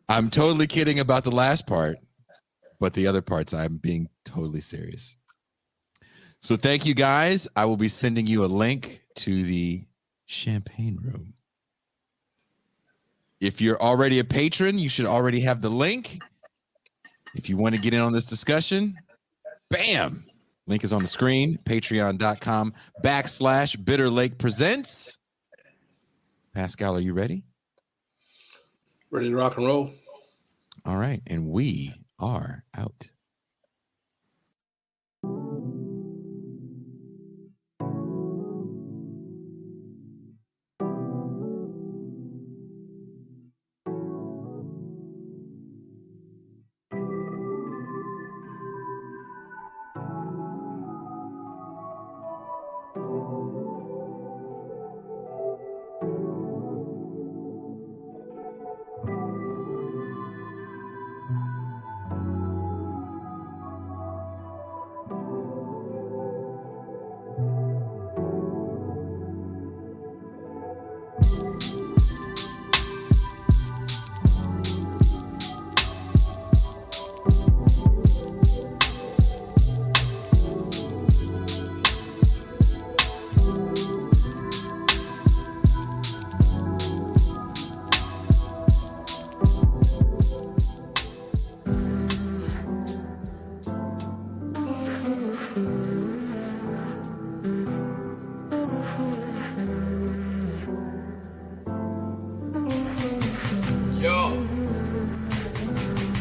I'm totally kidding about the last part, but the other parts I'm being totally serious. So thank you guys. I will be sending you a link to the champagne room. If you're already a patron, you should already have the link. If you want to get in on this discussion, bam. Link is on the screen, patreon.com/Bitter Lake Presents. Pascal, are you ready? Ready to rock and roll. All right. And we are out.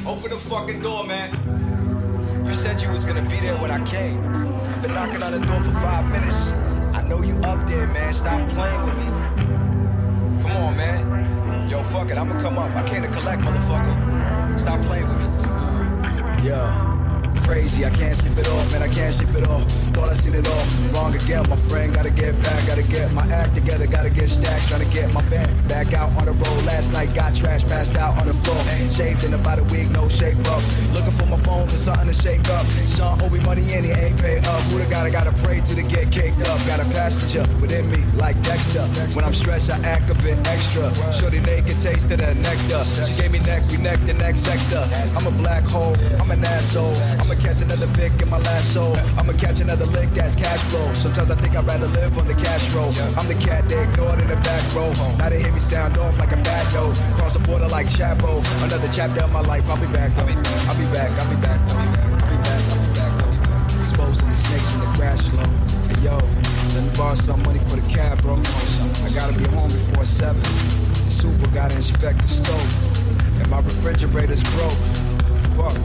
Open the fucking door, man. You said you was gonna be there when I came. Been knocking on the door for 5 minutes. I know you up there, man. Stop playing with me. Come on, man. Yo, fuck it. I'ma come up. I came to collect, motherfucker. Stop playing with me. Yo. Crazy, I can't sleep it off, man, I can't sleep it off. Thought I seen it all, wrong again, my friend. Gotta get back, gotta get my act together, gotta get stacked, trying to get my band back out on the road. Last night got trashed, passed out on the floor. Shaved in about a week, no shape up. Looking for my phone for something to shake up. Sean owe me money and he ain't paid up. Who the gotta pray to the get caked up. Got a passenger within me like Dexter. When I'm stressed, I act a bit extra. Shorty naked, tasted the nectar. She gave me neck, we neck the next sexter. I'm a black hole, I'm an asshole. I'ma catch another pick in my lasso. I'ma catch another lick, that's cash flow. Sometimes I think I'd rather live on the cash roll. I'm the cat they ignored in the back row. Now they hear me sound off like a bad note. Cross the border like Chapo. Another chapter of my life, I'll be back. I'll be back, I'll be back, I'll be back, I'll be back. Exposing the snakes in the grass slow. Hey yo, let me borrow some money for the cab, bro. I gotta be home before 7. The super gotta inspect the stove. And my refrigerator's broke. Fuck.